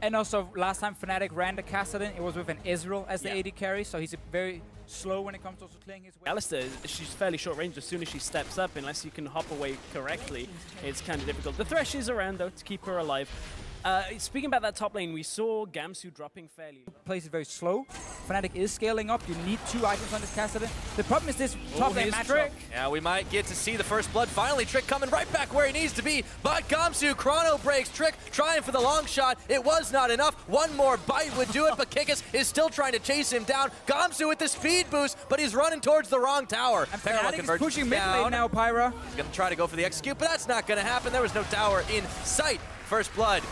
And also, last time Fnatic ran the Kassadin, it was with an Israel as the AD carry, so he's very slow when it comes to also clearing his way. Alistair, she's fairly short range. As soon as she steps up, unless you can hop away correctly, it's kind of difficult. The Thresh is around, though, to keep her alive. Speaking about that top lane, we saw Gamsu dropping fairly. Plays it very slow. Fnatic is scaling up. You need 2 items on this Kassadin. The problem is this top lane matchup. Yeah, we might get to see the first blood. Finally, Trick coming right back where he needs to be. But Gamsu, chrono breaks. Trick trying for the long shot. It was not enough. One more bite would do it, but Kikis is still trying to chase him down. Gamsu with the speed boost, but he's running towards the wrong tower. And Fnatic is pushing mid lane now, Pyra. He's going to try to go for the execute, but that's not going to happen. There was no tower in sight. First blood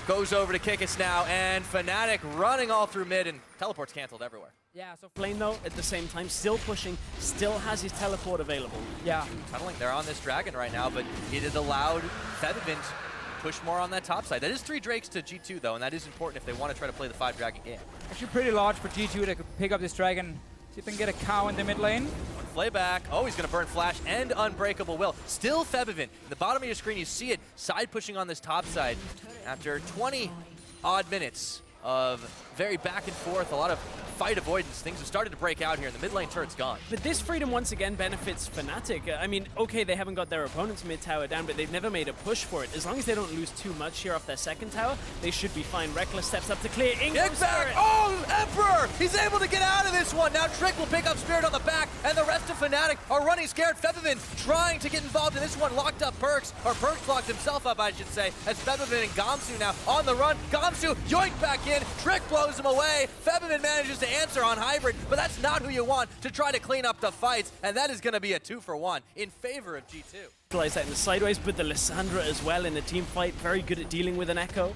goes over to Kikis now, and Fnatic running all through mid, and teleport's canceled everywhere. Yeah, so Flame, though, at the same time, still pushing, still has his teleport available. Yeah. Tunneling, they're on this dragon right now, but it has allowed Feathervin to push more on that top side. That is 3 Drakes to G2, though, and that is important if they want to try to play the 5 dragon game. Actually pretty large for G2 to pick up this dragon. See if they can get a cow in the mid lane. Playback. Oh, he's going to burn Flash and Unbreakable Will. Still Feathervin. In the bottom of your screen, you see it. Side pushing on this top side. After 20-odd minutes of very back and forth, a lot of fight avoidance, things have started to break out here, and the mid lane turret's gone. But this freedom once again benefits Fnatic. I mean, okay, they haven't got their opponent's mid tower down, but they've never made a push for it. As long as they don't lose too much here off their second tower, they should be fine. Reckless steps up to clear. Get back! Oh, Emperor! He's able to get out of this one. Now Trick will pick up Spirit on the back, and the rest of Fnatic are running scared. Feathervin trying to get involved in this one. Locked up Perks, or Perks locked himself up, I should say, as Feathervin and Gamsu now on the run. Gamsu yoinked back in. Trick blows him away. Feathervin manages to answer on Hybrid, but that's not who you want to try to clean up the fights, and that is going to be a 2-for-1 in favor of G2. Utilize that in the sideways, but the Lissandra as well in the team fight, very good at dealing with an Echo.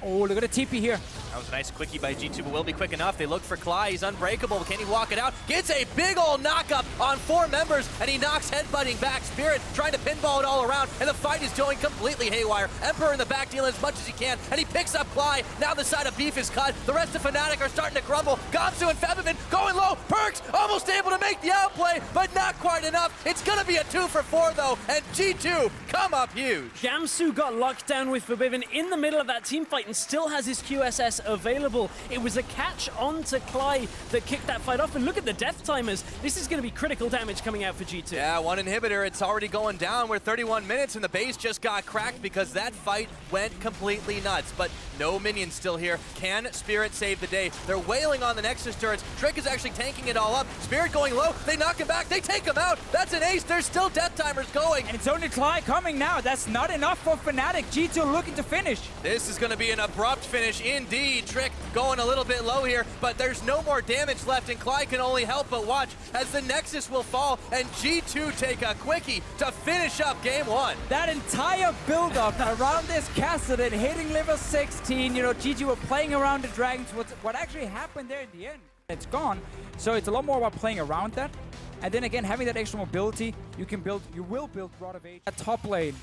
Oh, look at the TP here. That was a nice quickie by G2, but will be quick enough. They look for Cly. He's unbreakable. Can he walk it out? Gets a big old knock-up on 4 members, and he knocks headbutting back. Spirit trying to pinball it all around, and the fight is going completely haywire. Emperor in the back dealing as much as he can, and he picks up Cly. Now the side of beef is cut. The rest of Fnatic are starting to crumble. Gamsu and Feathervin going low. Perks almost able to make the outplay, but not quite enough. It's going to be a 2-for-4, though, and G2 come up huge. Gamsu got locked down with Forbidden in the middle of that team fight and still has his QSS available. It was a catch onto Cly that kicked that fight off, and look at the death timers. This is going to be critical damage coming out for G2. Yeah, 1 inhibitor. It's already going down. We're 31 minutes, and the base just got cracked because that fight went completely nuts. But no minions still here. Can Spirit save the day? They're wailing on the Nexus turrets. Trick is actually tanking it all up. Spirit going low. They knock him back. They take him out. That's an ace. There's still death timers going. And it's only Cly coming now. That's not enough for Fnatic. G2 looking to finish. This is going to be an abrupt finish indeed. Trick going a little bit low here, but there's no more damage left, and Clyde can only help but watch as the Nexus will fall, and G2 take a quickie to finish up game 1. That entire build-up around this Kassadin hitting level 16, you know, G2 were playing around the dragons. What actually happened there in the end? It's gone, so it's a lot more about playing around that, and then again, having that extra mobility, you will build Rod of Age at top lane,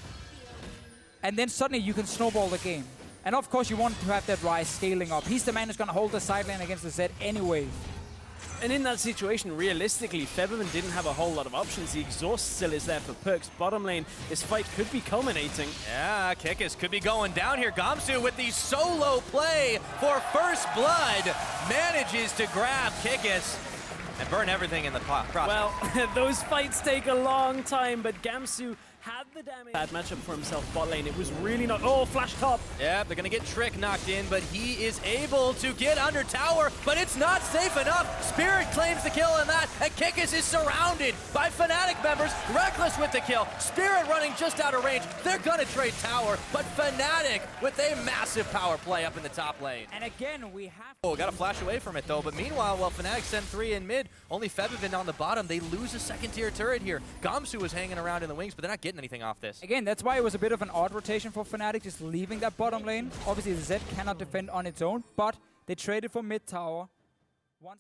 and then suddenly you can snowball the game. And of course, you want to have that Ryze scaling up. He's the man who's going to hold the side lane against the Zed anyway. And in that situation, realistically, Featherman didn't have a whole lot of options. The exhaust still is there for Perks. Bottom lane, this fight could be culminating. Yeah, Kikis could be going down here. Gamsu with the solo play for first blood manages to grab Kikis and burn everything in the process. Well, those fights take a long time, but Gamsu had the damage. Bad matchup for himself bot lane. It was really not. Oh, flash top. Yeah, they're gonna get Trick knocked in, but he is able to get under tower, but it's not safe enough. Spirit claims the kill on that, and Kikis is surrounded by Fnatic members. Reckless with the kill. Spirit running just out of range. They're gonna trade tower, but Fnatic with a massive power play up in the top lane. And again, we have... Oh, gotta flash away from it though, but meanwhile, while Fnatic send 3 in mid, only Feathervin on the bottom, they lose a second tier turret here. Gamsu was hanging around in the wings, but they're not getting anything off this. Again, that's why it was a bit of an odd rotation for Fnatic, just leaving that bottom lane. Obviously, the Zed cannot defend on its own, but they traded for mid tower.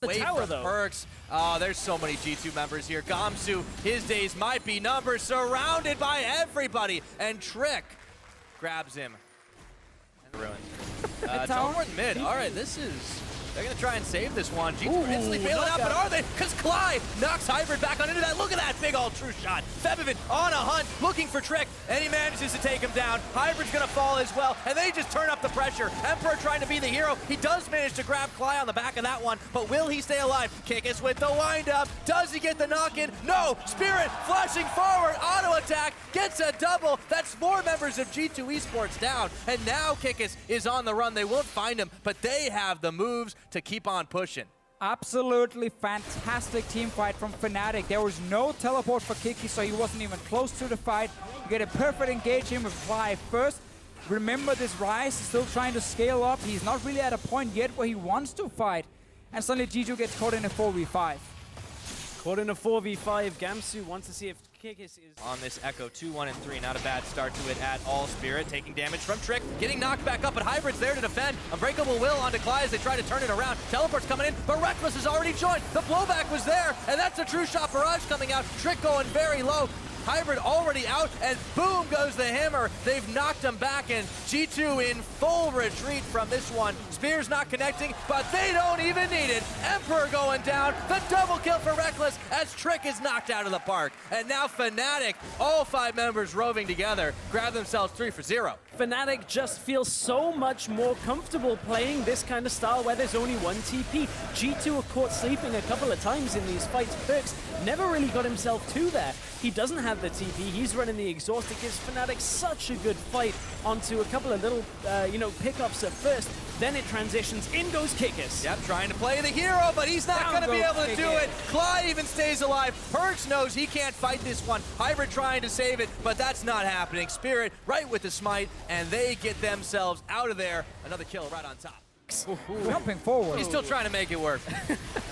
The tower, though. Perks. Oh, there's so many G2 members here. Gamsu, his days might be numbered, surrounded by everybody, and Trick grabs him. And ruined. Tower in mid. All right, this is They're going to try and save this one. G2 instantly bailing out, but are they? Because Cly knocks Hybrid back on into that. Look at that big old true shot. Febiven on a hunt, looking for Trick, and he manages to take him down. Hybrid's going to fall as well, and they just turn up the pressure. Emperor trying to be the hero. He does manage to grab Cly on the back of that one, but will he stay alive? Kickus with the wind-up. Does he get the knock-in? No! Spirit flashing forward, auto-attack, gets a double. That's 4 members of G2 Esports down, and now Kickus is on the run. They won't find him, but they have the moves to keep on pushing. Absolutely fantastic team fight from Fnatic. There was no teleport for Kiki, so he wasn't even close to the fight. You get a perfect engagement with Fly first. Remember, this Ryze is still trying to scale up. He's not really at a point yet where he wants to fight. And suddenly G2 gets caught in a 4v5. Caught in a 4v5, Gamsu wants to see if Kickus is on this Echo 2-1 and 3. Not a bad start to it at all. Spirit taking damage from Trick, getting knocked back up, but Hybrid's there to defend. Unbreakable will onto Cly as they try to turn it around. Teleport's coming in, but Reckless has already joined. The blowback was there, and that's a true shot barrage coming out. Trick going very low. Hybrid already out, and boom goes the hammer. They've knocked him back, and G2 in full retreat from this one. Spear's not connecting, but they don't even need it. Emperor going down, the double kill for Reckless as Trick is knocked out of the park. And now Fnatic, all 5 members roving together, grab themselves 3 for 0. Fnatic just feels so much more comfortable playing this kind of style where there's only 1 TP. G2 are caught sleeping a couple of times in these fights. Perks never really got himself to there. He doesn't have the TP, he's running the exhaust. It gives Fnatic such a good fight onto a couple of little, pickups at first. Then it transitions, in goes Kickus. Yep, trying to play the hero, but he's not going to be able to do it. Cly even stays alive. Perks knows he can't fight this one. Hybrid trying to save it, but that's not happening. Spirit right with the smite, and they get themselves out of there. Another kill right on top. Jumping forward. He's still trying to make it work.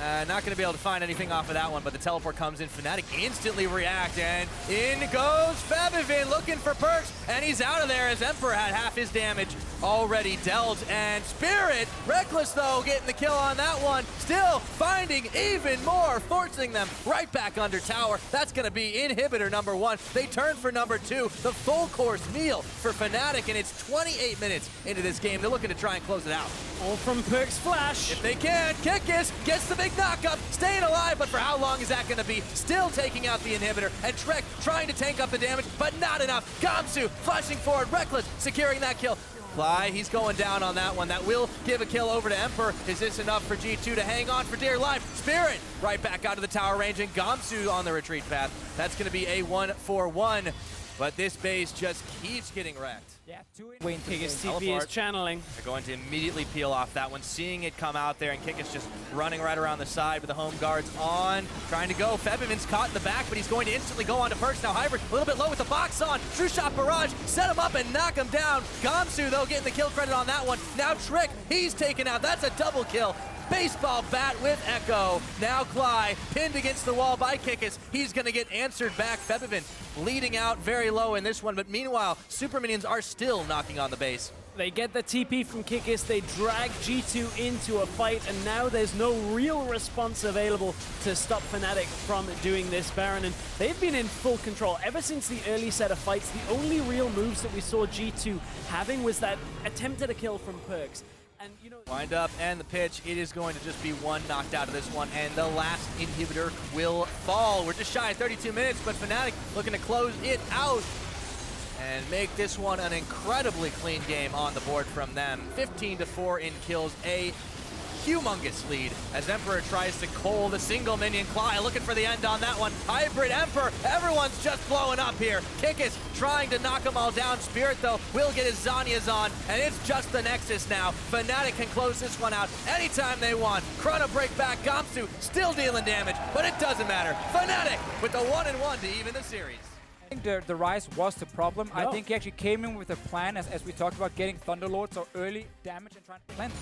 Not going to be able to find anything off of that one, but the teleport comes in. Fnatic instantly react, and in goes Febiven looking for Perks, and he's out of there as Emperor had half his damage already dealt. And Spirit, Reckless though, getting the kill on that one. Still finding even more, forcing them right back under tower. That's going to be inhibitor number 1. They turn for number 2. The full course meal for Fnatic, and it's 28 minutes into this game. They're looking to try and close it out. All from Perks' flash. If they can, Kickus gets the big knock-up, staying alive, but for how long is that going to be? Still taking out the inhibitor, and Trek trying to tank up the damage, but not enough. Gamsu flashing forward, Reckless securing that kill. Cly, he's going down on that one. That will give a kill over to Emperor. Is this enough for G2 to hang on for dear life? Spirit right back out of the tower range, and Gamsu on the retreat path. That's going to be a 1-for-1, but this base just keeps getting wrecked. Yeah, 2 in. Wayne Kickus TP is channeling. They're going to immediately peel off that one, seeing it come out there, and Kickus just running right around the side with the home guards on, trying to go. Febiven's caught in the back, but he's going to instantly go on to Perks. Now Hybrid a little bit low with the box on. True shot barrage, set him up and knock him down. Gamsu, though, getting the kill credit on that one. Now Trick, he's taken out. That's a double kill. Baseball bat with Echo. Now Cly pinned against the wall by Kickus. He's going to get answered back. Febiven leading out very low in this one, but meanwhile, Super Minions are still knocking on the base. They get the TP from Kickus, they drag G2 into a fight, and now there's no real response available to stop Fnatic from doing this, Baron. And they've been in full control ever since the early set of fights. The only real moves that we saw G2 having was that attempt at a kill from Perks. And, wind up and the pitch. It is going to just be one knocked out of this one, and the last inhibitor will fall. We're just shy of 32 minutes, but Fnatic looking to close it out and make this one an incredibly clean game on the board from them. 15-4 in kills, a humongous lead as Emperor tries to coal the single minion. Cly looking for the end on that one. Hybrid Emperor, everyone's just blowing up here. Kickus trying to knock them all down. Spirit, though, will get his Zhonya's on, and it's just the Nexus now. Fnatic can close this one out anytime they want. Chrono break back. Gamsu still dealing damage, but it doesn't matter. Fnatic with the 1-1 to even the series. I think the Ryze was the problem. No. I think he actually came in with a plan, as we talked about, getting Thunderlord, so early damage and trying to cleanse.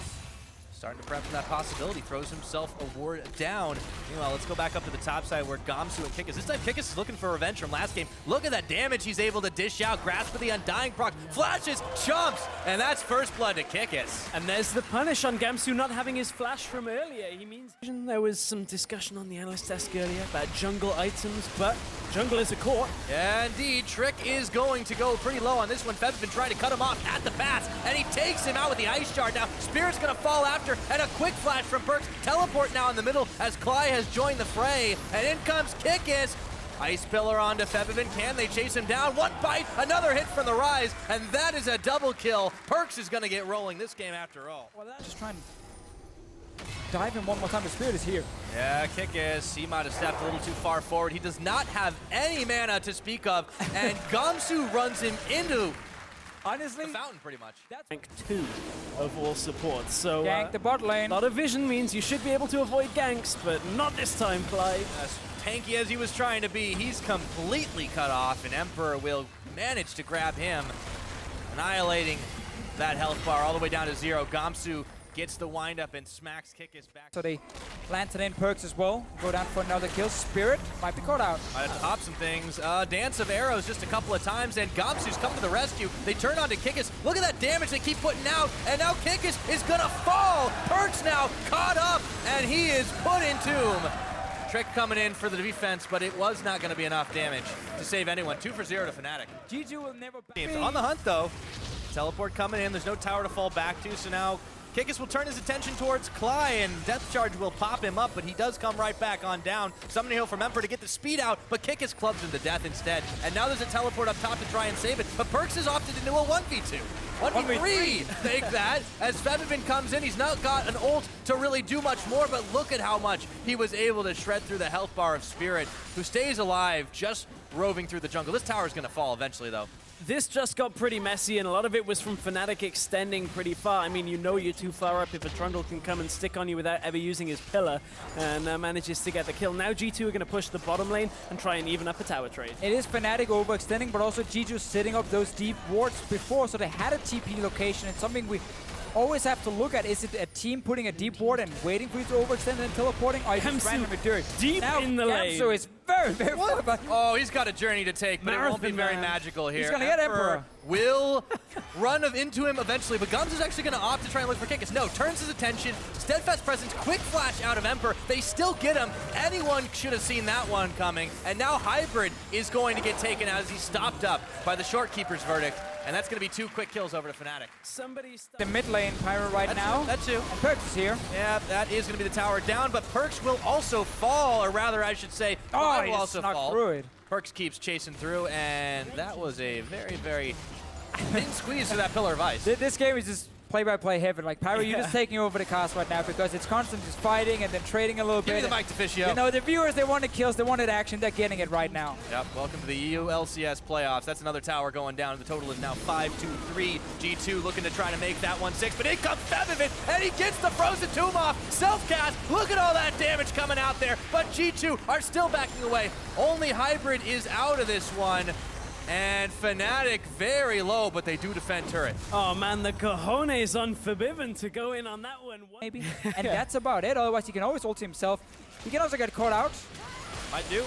Starting to prep for that possibility, throws himself a ward down. Meanwhile, let's go back up to the top side where Gamsu and Kickus. This time Kickus is looking for revenge from last game. Look at that damage he's able to dish out. Grasp of the Undying proc, flashes, jumps, and that's first blood to Kickus. And there's the punish on Gamsu not having his flash from earlier. He means there was some discussion on the analyst desk earlier about jungle items, but jungle is a core. Yeah, indeed. Trick is going to go pretty low on this one. Feb's been trying to cut him off at the pass, and he takes him out with the Ice Shard. Now, Spirit's going to fall after pressure, and a quick flash from Perks. Teleport now in the middle as Cly has joined the fray, and in comes Kikis. Ice Pillar onto Febivin. Can they chase him down? One bite, another hit from the Rise, and that is a double kill. Perks is going to get rolling this game after all. Well, that's just trying to dive in one more time. The Spirit is here. Yeah, Kikis, he might have stepped a little too far forward. He does not have any mana to speak of, and Gamsu runs him into Honestly, the fountain pretty much. that's Rank 2 of all supports. So gank the bot lane. a lot of vision means you should be able to avoid ganks, but not this time, Clyde. As tanky as he was trying to be, he's completely cut off, and Emperor will manage to grab him, annihilating that health bar all the way down to 0. Gamsu gets the windup and smacks Kikis back. So they planted in Perks as well. Go down for another kill. Spirit might be caught out. Might have to pop some things. Dance of arrows just a couple of times, and Gamsu's come to the rescue. They turn onto Kikis. Look at that damage they keep putting out, and now Kikis is gonna fall. Perks now caught up, and he is put in tomb. Trick coming in for the defense, but it was not gonna be enough damage to save anyone. 2 for 0 to Fnatic. GG will never back. Teams on the hunt though. Teleport coming in. There's no tower to fall back to, so now Kikis will turn his attention towards Cly, and Death Charge will pop him up, but he does come right back on down. Summoning Heal from Emperor to get the speed out, but Kikis clubs him to death instead. And now there's a teleport up top to try and save it, but Perks has opted into a 1v2. 1v3, take that, as Febivin comes in. He's not got an ult to really do much more, but look at how much he was able to shred through the health bar of Spirit, who stays alive just roving through the jungle. This tower is going to fall eventually, though. This just got pretty messy, and a lot of it was from Fnatic extending pretty far. I mean, you know you're too far up if a Trundle can come and stick on you without ever using his pillar, and manages to get the kill. Now G2 are going to push the bottom lane and try and even up a tower trade. It is Fnatic overextending, but also G2 setting up those deep wards before, so they had a TP location. It's something we always have to look at. Is it a team putting a deep ward and waiting for you to overextend and then teleporting, or you just randomly do it? Deep now, in the lane. So it's very, very far back. Oh, he's got a journey to take, but it won't be Marathon very man. magical here. He's gonna get Emperor. Will run into him eventually, but Gums is actually going to opt to try and look for Kikis. No, turns his attention. Steadfast Presence, quick flash out of Emperor. They still get him. Anyone should have seen that one coming. And now Hybrid is going to get taken out as he's stopped up by the Shortkeeper's verdict. And that's going to be 2 quick kills over to Fnatic. Somebody The mid lane Pyro right now. That's 2. And Perks is here. Yeah, that is going to be the tower down, but Perks will also fall, or rather, I should say, Oh, Clyde he will just also snuck fall. through it. Perks keeps chasing through, and that was a very, very thin squeeze through that pillar of ice. This game is just play-by-play heaven. Like, Pyro, you're just taking over the cast right now because it's constant just fighting and then trading a little Give bit. me the mic to Fishio. You know, the viewers, they wanted kills, they wanted action, they're getting it right now. Yep, welcome to the EULCS playoffs. That's another tower going down. The total is now 5-2-3. G2 looking to try to make that 1-6, but in comes Febivin, and he gets the Frozen Tomb off. Self-cast, look at all that damage coming out there, but G2 are still backing away. Only Hybrid is out of this one. And Fnatic very low, but they do defend turret. Oh man, the cojones on Febivin to go in on that one. Maybe. And that's about it. Otherwise, he can always ult himself. He can also get caught out. Might do.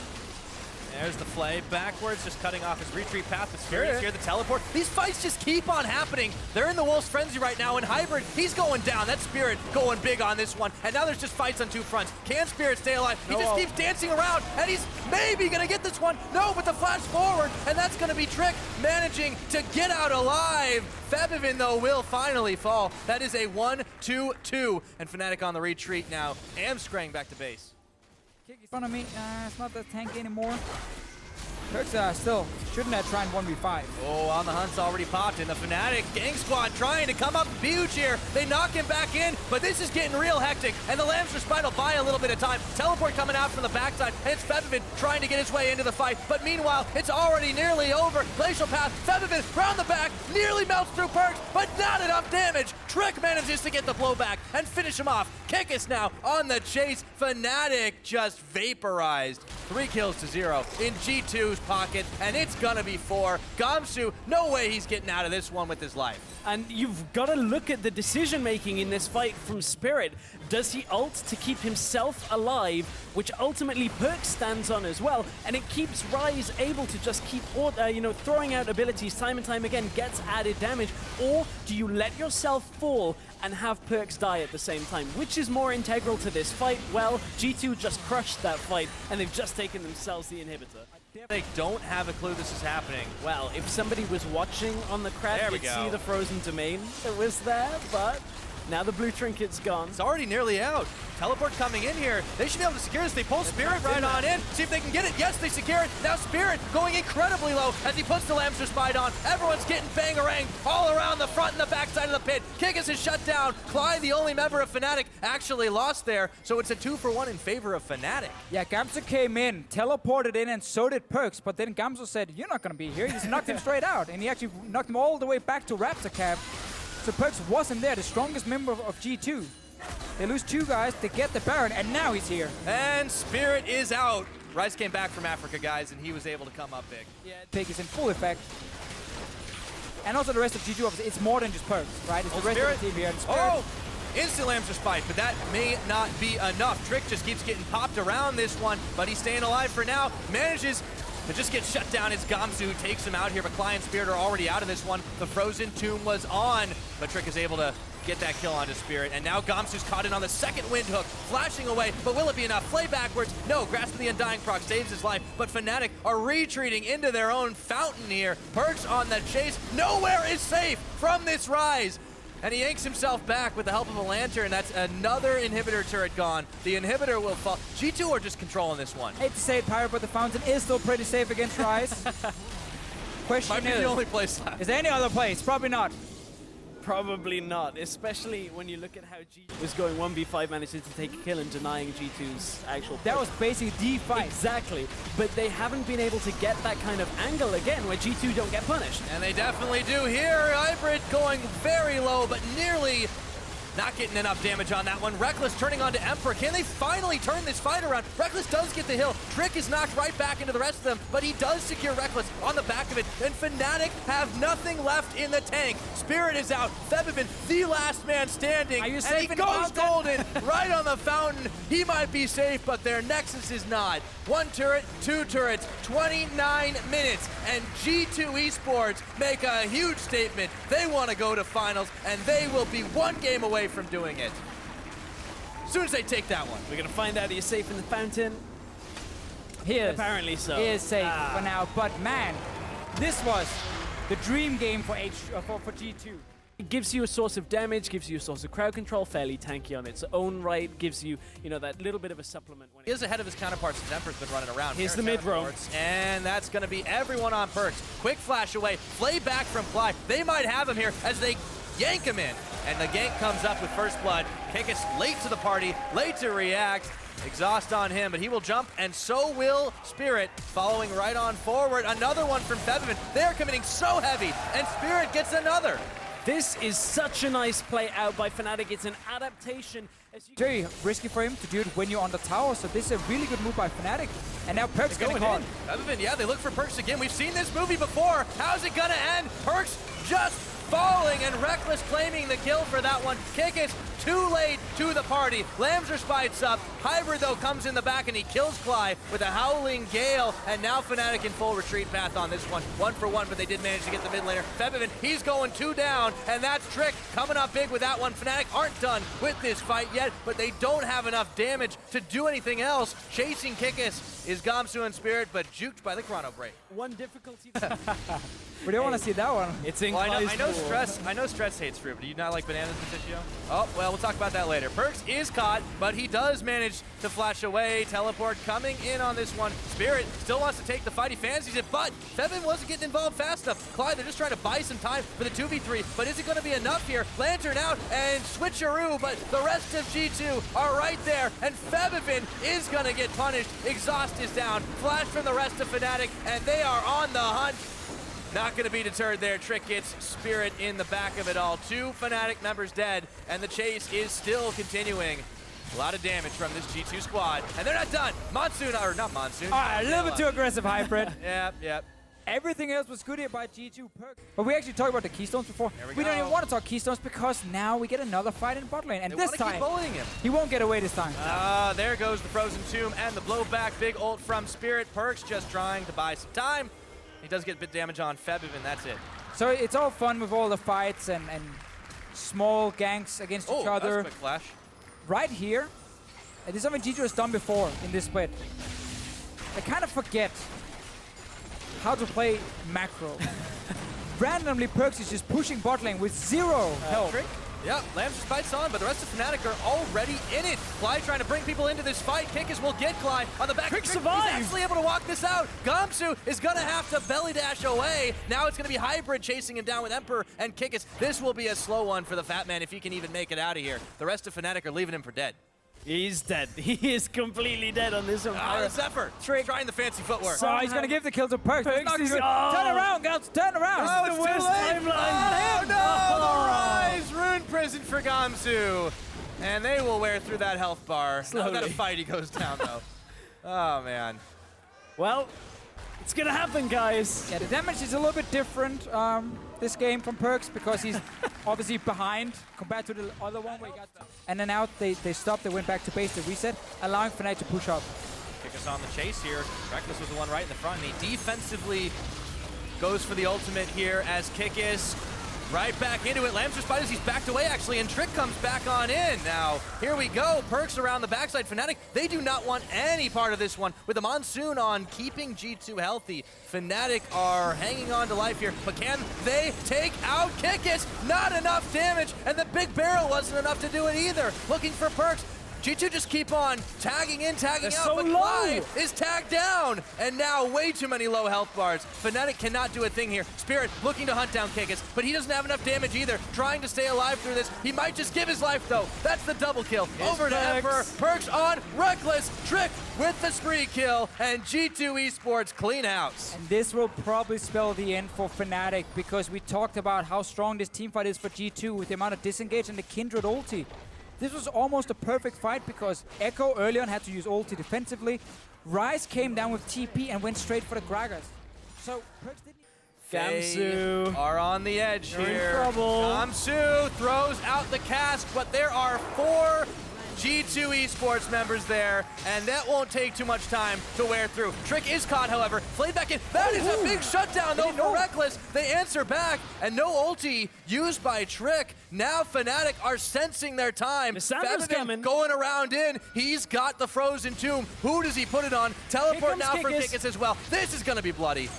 There's the flay backwards, just cutting off his retreat path. The Spirit here, the teleport. These fights just keep on happening. They're in the Wolf's Frenzy right now, and Hybrid, he's going down. That Spirit going big on this one. And now there's just fights on 2 fronts. Can Spirit stay alive? He just keeps dancing around, and he's maybe going to get this one. No, but the flash forward, and that's going to be Trick managing to get out alive. Febivin, though, will finally fall. That is a 1-2-2, and Fnatic on the retreat now. Amskrang back to base. Kick in front of me. It's not that tanky anymore. Perks still shouldn't have tried 1v5. Oh, on the hunt's already popped in. The Fnatic gang squad trying to come up huge here. They knock him back in, but this is getting real hectic. And the Lamb's Respite will buy a little bit of time. Teleport coming out from the backside, and it's Febivin trying to get his way into the fight. But meanwhile, it's already nearly over. Glacial Path, Febivin round the back, nearly melts through Perks, but not enough damage. Trick manages to get the blowback and finish him off. Kikis now on the chase. Fnatic just vaporized. 3 kills to 0 in G2's pocket, and it's gonna be 4. Gamsu, no way he's getting out of this one with his life. And you've got to look at the decision-making in this fight from Spirit. Does he ult to keep himself alive, which ultimately Perks stands on as well, and it keeps Rise able to just keep throwing out abilities time and time again, gets added damage, or do you let yourself fall and have Perks die at the same time? Which is more integral to this fight? Well, G2 just crushed that fight, and they've just taken themselves the inhibitor. They don't have a clue this is happening. Well, if somebody was watching on the crowd, There we you'd go. see the frozen domain that was there, but Now the blue trinket's gone. It's already nearly out. Teleport coming in here. They should be able to secure this. They pull Spirit right on in. See if they can get it. Yes, they secure it. Now Spirit going incredibly low as he puts the Lamster Spite on. Everyone's getting bangarang all around the front and the back side of the pit. Kikis is shut down. Clyde, the only member of Fnatic, actually lost there. So it's a 2-for-1 in favor of Fnatic. Yeah, Gamsu came in, teleported in, and so did Perks. But then Gamsu said, "You're not going to be here." He just knocked him straight out. And he actually knocked him all the way back to Raptor Camp. So Perks wasn't there, the strongest member of G2. They lose 2 guys, they get the Baron, and now he's here. And Spirit is out. Rice came back from Africa, guys, and he was able to come up big. Yeah, Pick is in full effect. And also the rest of G2, obviously, it's more than just Perks, right? It's the rest Spirit. of the team here. And Spirit, Oh! Instant Lamster Spite, but that may not be enough. Trick just keeps getting popped around this one, but he's staying alive for now. Manages to just get shut down as Gamsu takes him out here, but Cly and Spirit are already out of this one. The Frozen Tomb was on, but Trick is able to get that kill onto Spirit, and now Gamsu's caught in on the second wind hook, flashing away, but will it be enough? Play backwards, no, grasping the Undying proc saves his life, but Fnatic are retreating into their own fountain here. Perks on the chase, nowhere is safe from this rise. And he yanks himself back with the help of a lantern. That's another inhibitor turret gone. The inhibitor will fall. G2 are just controlling this one. hate to say it, Pirate, but the fountain is still pretty safe against Rise. Question Might be the only place left. is there any other place? Probably not. Probably not, especially when you look at how G2 was going 1v5, managing to take a kill and denying G2's actual That push. was basically the fight. Exactly, but they haven't been able to get that kind of angle again where G2 don't get punished. And they definitely do here. Hybrid going very low, but nearly not getting enough damage on that one. Reckless turning onto Emperor. Can they finally turn this fight around? Reckless does get the hill. Trick is knocked right back into the rest of them, but he does secure Reckless on the back of it. And Fnatic have nothing left in the tank. Spirit is out. Febivin, the last man standing. Are you and safe he in the goes fountain? golden right on the fountain. He might be safe, but their Nexus is not. 1 turret, 2 turrets, 29 minutes, and G2 Esports make a huge statement. They want to go to finals, and they will be 1 game away from doing it. As soon as they take that one. We're gonna find out he's safe in the fountain. He is. Apparently so. He is safe for now. But man, this was the dream game for G2. It gives you a source of damage, gives you a source of crowd control, fairly tanky on its own right, gives you, that little bit of a supplement. When He is ahead of his counterparts. Emperor's been running around. Here's the mid row. And that's going to be everyone on Perks. Quick flash away. Play back from Fly. They might have him here as they yank him in. And the gank comes up with first blood. Kikis late to the party, late to react. Exhaust on him, but he will jump, and so will Spirit, following right on forward. Another one from Febivin. They're committing so heavy, and Spirit gets another. This is such a nice play out by Fnatic. It's an adaptation. Very risky for him to do it when you're on the tower, so this is a really good move by Fnatic. And now Perks getting caught. Febivin, yeah, they look for Perks again. We've seen this movie before. How's it gonna end? Perks just falling, and Reckless claiming the kill for that one. Kikis too late to the party. Lamser spites up. Hybrid, though, comes in the back, and he kills Cly with a Howling Gale. And now Fnatic in full retreat path on this one. 1 for 1, but they did manage to get the mid laner. Febivin, he's going 2 down, and that's Trick coming up big with that one. Fnatic aren't done with this fight yet, but they don't have enough damage to do anything else. Chasing Kikis is Gamsu and Spirit, but juked by the Chrono Break. One difficulty. We don't want to see that one. It's in Well, I know Clyde's Stress. I know Stress hates fruit. Do you not like bananas, Patricio? Oh, well, we'll talk about that later. Perks is caught, but he does manage to flash away. Teleport coming in on this one. Spirit still wants to take the fight. He fancies it, but Fevin wasn't getting involved fast enough. Clyde, they're just trying to buy some time for the 2v3, but is it going to be enough here? Lantern out and switcheroo, but the rest of G2 are right there, and Fevivin is going to get punished. Exhaust is down. Flash from the rest of Fnatic, and they are on the hunt. Not going to be deterred there. Trick gets Spirit in the back of it all. 2 Fnatic members dead, and the chase is still continuing. A lot of damage from this G2 squad, and they're not done. Monsoon, or not Monsoon. All right, a little bit too aggressive, Hybrid. Yep. Everything else was good here by G2 Perk. But we actually talked about the Keystones before. We don't even want to talk Keystones because now we get another fight in bot lane. And They this want to keep time, bullying him. he won't get away this time. There goes the Frozen Tomb and the blowback. Big ult from Spirit. Perks just trying to buy some time. He does get a bit damage on Febivin, that's it. So it's all fun with all the fights and small ganks against each That was other. a quick flash. Right here, this is something G2 has done before in this split. They kind of forget how to play macro. Randomly, Perks is just pushing bot lane with 0 health. Trick Yep, Lamb's just bites on, but the rest of Fnatic are already in it. Clyde trying to bring people into this fight. Kickus will get Clyde on the back. Trick survives. He's actually able to walk this out. Gamsu is going to have to belly dash away. Now it's going to be Hybrid chasing him down with Emperor and Kickus. This will be a slow one for the Fat Man if he can even make it out of here. The rest of Fnatic are leaving him for dead. He's dead. He is completely dead on this one. Zephyr trying the fancy footwork. So he's going to give the kill to Perks. Perks Not is- good. oh. Turn around, guys. Turn around. Oh, the it's too worst late. timeline. Oh, no, the Rise! Rune Prison for Gamsu. And they will wear through that health bar. Not that a fight, he goes down, though. Oh, man. Well, it's going to happen, guys. Yeah, the damage is a little bit different this game from Perks because he's obviously behind compared to the other one where he got and then out they stopped, they went back to base, they reset, allowing Fnatic to push up. Kickus on the chase here. Reckless was the one right in the front, and he defensively goes for the ultimate here as Kickus right back into it. Lamb's just as he's backed away actually, and Trick comes back on in. Now, here we go. Perks around the backside. Fnatic, they do not want any part of this one. With the Monsoon on keeping G2 healthy, Fnatic are hanging on to life here. But can they take out Kickus? Not enough damage, and the big barrel wasn't enough to do it either. Looking for Perks. G2 just keep on tagging in, tagging They're out, so but low. Clyde is tagged down, and now way too many low health bars. Fnatic cannot do a thing here. Spirit looking to hunt down Kickus, but he doesn't have enough damage either. Trying to stay alive through this. He might just give his life, though. That's the double kill. Over to Emperor. Perks on Reckless. Trick with the spree kill, and G2 Esports clean house. And this will probably spell the end for Fnatic because we talked about how strong this teamfight is for G2 with the amount of disengage and the Kindred ulti. This was almost a perfect fight because Echo early on had to use ulti defensively. Rise came down with TP and went straight for the Gragas. So Perks didn't... Gamsu. They are on the edge You're in here. trouble. Gamsu throws out the cast, but there are 4 G2 Esports members there, and that won't take too much time to wear through. Trick is caught, however. Flayed back in. That is a big shutdown, though, for Reckless. They answer back, and no ulti used by Trick. Now Fnatic are sensing their time. Lissandra's Fabivin coming. going around in. He's got the Frozen Tomb. Who does he put it on? Teleport now for Kickus. Kickus as well. This is going to be bloody.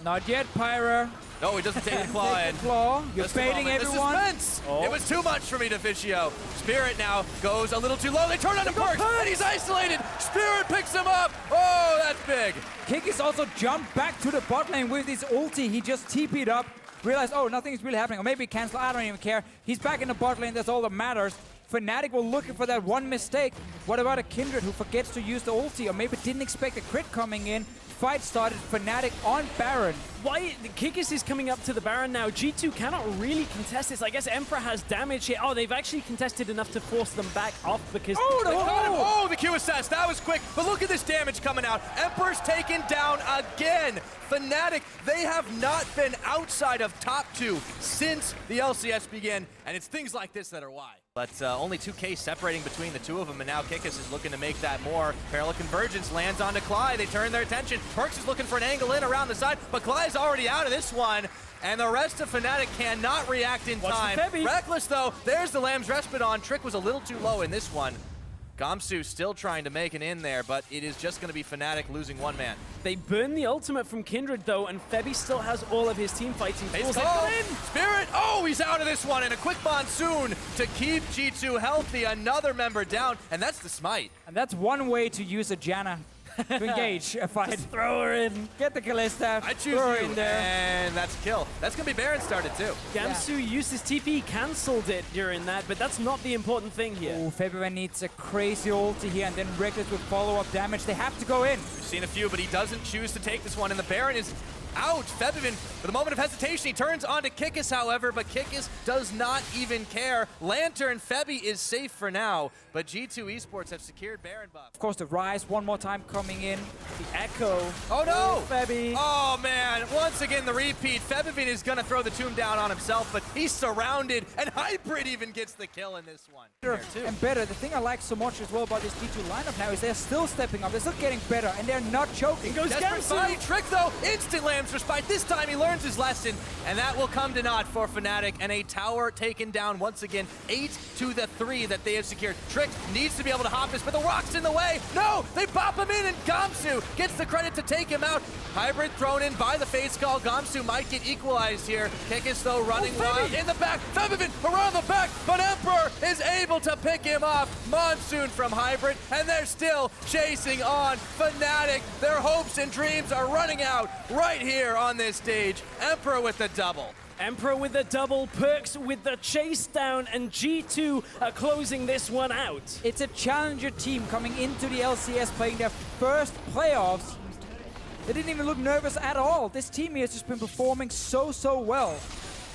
Not yet, Pyra. No, he doesn't take the claw in. Take the claw. You're Just a baiting moment. everyone. The suspense! Oh. It was too much for me to Fischio. Spirit now goes a little too low. They turn on the Perks, and he's isolated. Spirit picks him up. Oh, that's big. Kickus also jumped back to the bot lane with his ulti. He just TP'd up, realized, oh, nothing is really happening. Or maybe cancel, I don't even care. He's back in the bot lane, that's all that matters. Fnatic were looking for that one mistake. What about a Kindred who forgets to use the ulti or maybe didn't expect a crit coming in? Fight started, Fnatic on Baron. Why the Kickus is coming up to the Baron now. G2 cannot really contest this. I guess Emperor has damage here. Oh, they've actually contested enough to force them back off because... Oh, they got him. Oh, the Q assist. That was quick. But look at this damage coming out. Emperor's taken down again. Fnatic, they have not been outside of top 2 since the LCS began. And it's things like this that are why. But only 2K separating between the two of them, and now Kickus is looking to make that more. Parallel Convergence lands onto Clyde. They turn their attention. Perks is looking for an angle in around the side, but Clyde's already out of this one. And the rest of Fnatic cannot react in time. Reckless, though, there's the Lamb's Respite on. Trick was a little too low in this one. Gamsu still trying to make an in there, but it is just going to be Fnatic losing one man. They burn the ultimate from Kindred, though, and Febby still has all of his team fighting tools. Spirit, oh, he's out of this one, and a quick Monsoon to keep G2 healthy. Another member down, and that's the smite. And that's one way to use a Janna to engage a fight. Just throw her in. Get the Kalista, I choose throw her you, in there. and that's a kill. That's going to be Baron started, too. Gamsu used his TP, cancelled it during that, but that's not the important thing here. Oh, Febivin needs a crazy ulti here, and then Reckless with follow-up damage. They have to go in. We've seen a few, but he doesn't choose to take this one, and the Baron is out. Febivin, with a moment of hesitation, he turns onto Kickus, however, but Kickus does not even care. Lantern, Febby is safe for now, but G2 Esports have secured Baron buff. Of course, the Rise one more time coming in. The Echo. Oh no! Febby. Oh man, once again the repeat. Febivin is gonna throw the tomb down on himself, but he's surrounded, and Hybrid even gets the kill in this one. There too. And better. The thing I like so much as well about this G2 lineup now is they're still stepping up. They're still getting better, and they're not choking. Goes Desperate Gamsu. fight, Trick though, instant land times respite. This time he learns his lesson, and that will come to naught for Fnatic, and a tower taken down once again. 8-3 that they have secured. Trick needs to be able to hop this, but the rock's in the way. No, they pop him in, and Gamsu gets the credit to take him out. Hybrid thrown in by the face call. Gamsu might get equalized here. Kikis though running wild in the back. Femivin around the back, but Emperor is able to pick him off. Monsoon from Hybrid, and they're still chasing on. Fnatic, their hopes and dreams are running out right here on this stage. Emperor with the double. Emperor with the double, Perks with the chase down, and G2 are closing this one out. It's a challenger team coming into the LCS playing their first playoffs. They didn't even look nervous at all. This team here has just been performing so well.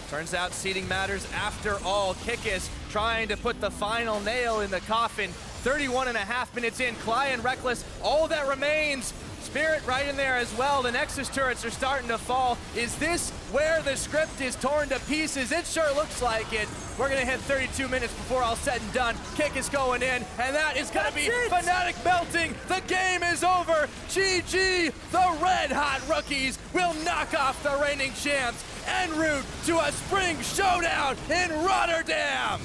Turns out seeding matters after all. Kikis trying to put the final nail in the coffin. 31.5 minutes in, Cly and Reckless, all that remains. Spirit right in there as well. The Nexus turrets are starting to fall. Is this where the script is torn to pieces? It sure looks like it. We're gonna hit 32 minutes before all said and done. Kick is going in, and that is gonna be Fnatic melting. The game is over. GG, the red hot rookies will knock off the reigning champs en route to a spring showdown in Rotterdam.